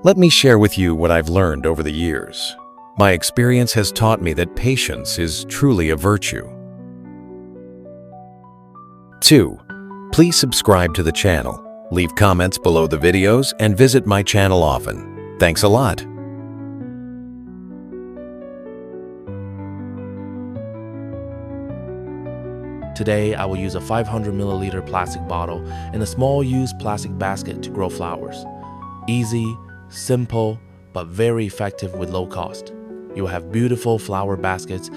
Let me share with you what I've learned over the years. My experience has taught me that patience is truly a virtue. 2. Please subscribe to the channel, leave comments below the videos, and visit my channel often. Thanks a lot. Today, I will use a 500 milliliter plastic bottle and a small used plastic basket to grow flowers. Easy, simple, but very effective with low cost. You will have beautiful flower baskets.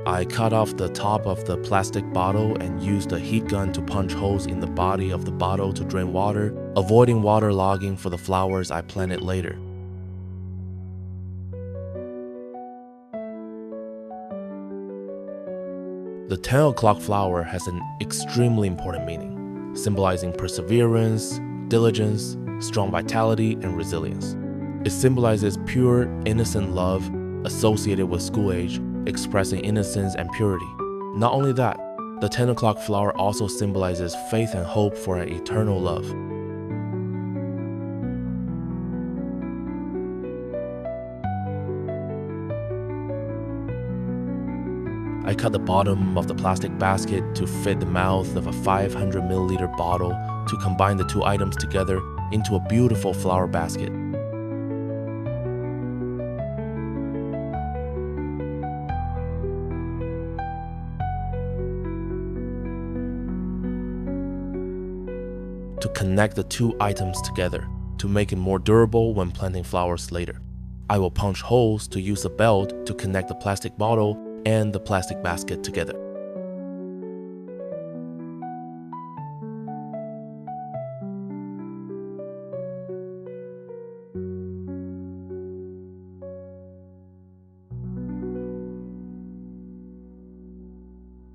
I cut off the top of the plastic bottle and used a heat gun to punch holes in the body of the bottle to drain water, avoiding waterlogging for the flowers I planted later. The 10 o'clock flower has an extremely important meaning, symbolizing perseverance, diligence, strong vitality, and resilience. It symbolizes pure, innocent love associated with school age, expressing innocence and purity. Not only that, the 10 o'clock flower also symbolizes faith and hope for an eternal love. I cut the bottom of the plastic basket to fit the mouth of a 500 milliliter bottle to combine the two items together into a beautiful flower basket. To connect the two items together to make it more durable when planting flowers later, I will punch holes to use a belt to connect the plastic bottle and the plastic basket together.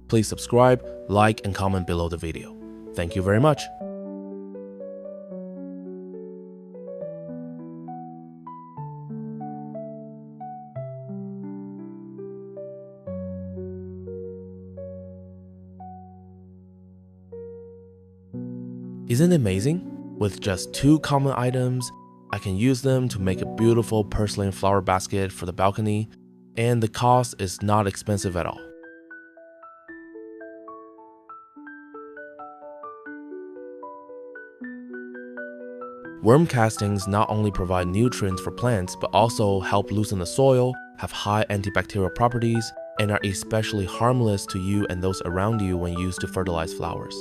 Please subscribe, like, and comment below the video. Thank you very much. Isn't it amazing? With just two common items, I can use them to make a beautiful porcelain flower basket for the balcony, and the cost is not expensive at all. Worm castings not only provide nutrients for plants, but also help loosen the soil, have high antibacterial properties, and are especially harmless to you and those around you when used to fertilize flowers.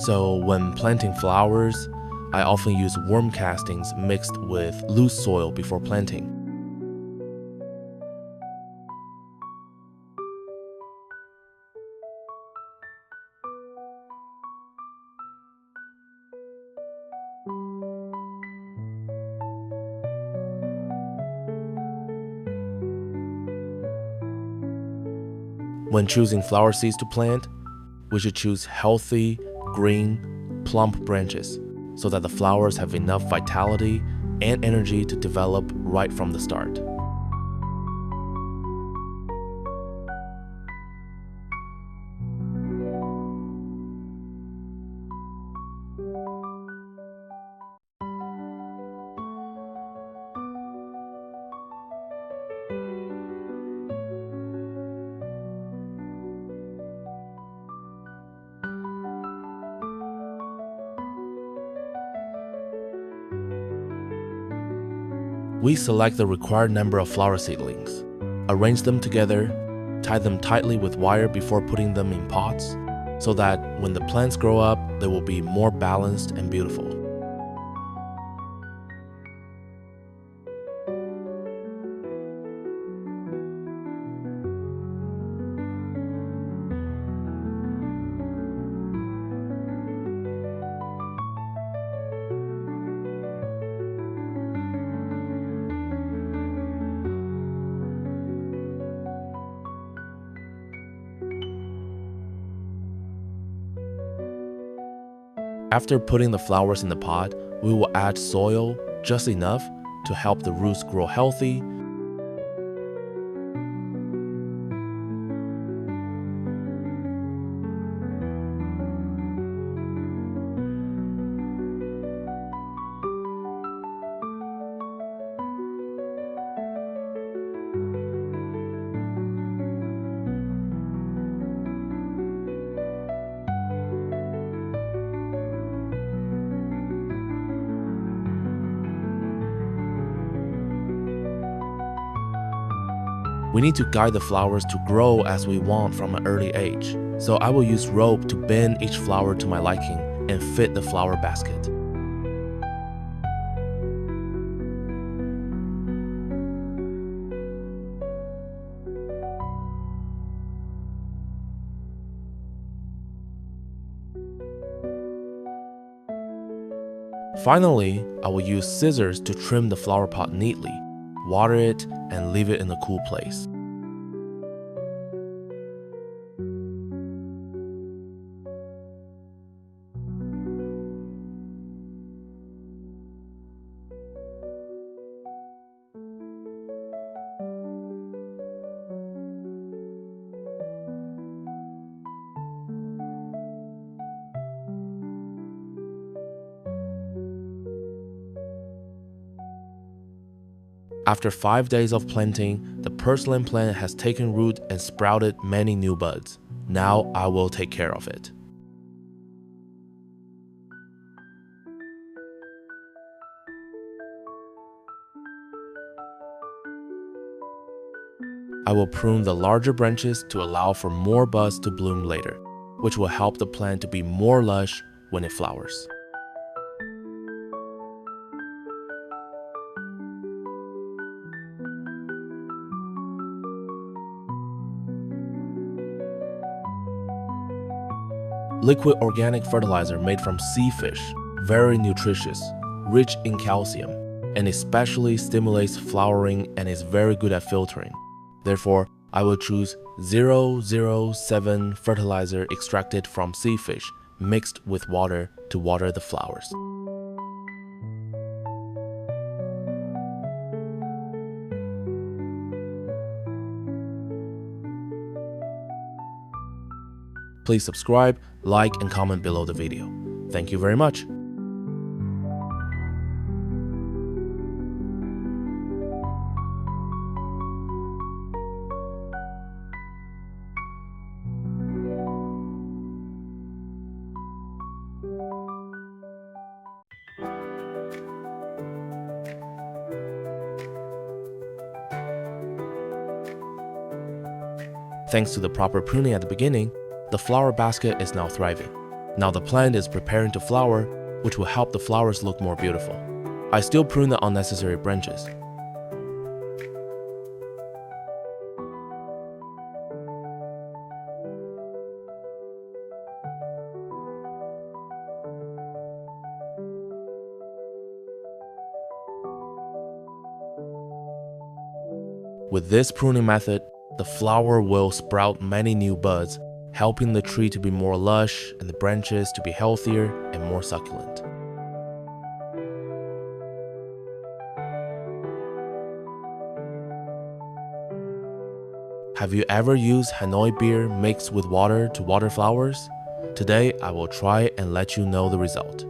So when planting flowers, I often use worm castings mixed with loose soil before planting. When choosing flower seeds to plant, we should choose healthy, green, plump branches so that the flowers have enough vitality and energy to develop right from the start. We select the required number of flower seedlings, arrange them together, tie them tightly with wire before putting them in pots, so that when the plants grow up, they will be more balanced and beautiful. After putting the flowers in the pot, we will add soil, just enough, to help the roots grow healthy. We need to guide the flowers to grow as we want from an early age. So I will use rope to bend each flower to my liking and fit the flower basket. Finally, I will use scissors to trim the flower pot neatly, water it, and leave it in a cool place. After 5 days of planting, the porcelain plant has taken root and sprouted many new buds. Now I will take care of it. I will prune the larger branches to allow for more buds to bloom later, which will help the plant to be more lush when it flowers. Liquid organic fertilizer made from sea fish, very nutritious, rich in calcium, and especially stimulates flowering and is very good at filtering. Therefore, I will choose 007 fertilizer extracted from sea fish mixed with water to water the flowers. Please subscribe, like, and comment below the video. Thank you very much. Thanks to the proper pruning at the beginning, the flower basket is now thriving. Now the plant is preparing to flower, which will help the flowers look more beautiful. I still prune the unnecessary branches. With this pruning method, the flower will sprout many new buds, helping the tree to be more lush and the branches to be healthier and more succulent. Have you ever used Hanoi beer mixed with water to water flowers? Today, I will try and let you know the result.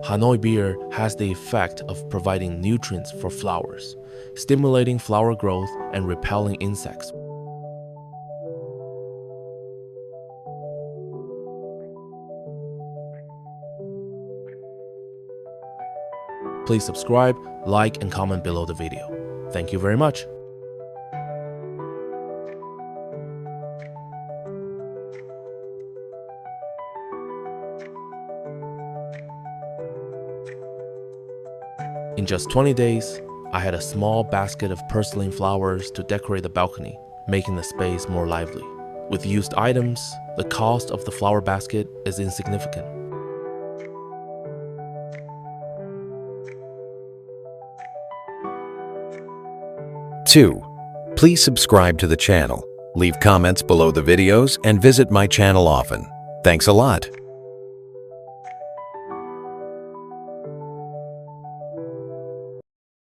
Hanoi beer has the effect of providing nutrients for flowers, stimulating flower growth and repelling insects. Please subscribe, like, and comment below the video. Thank you very much. In just 20 days, I had a small basket of porcelain flowers to decorate the balcony, making the space more lively. With used items, the cost of the flower basket is insignificant. Two, please subscribe to the channel. Leave comments below the videos and visit my channel often. Thanks a lot.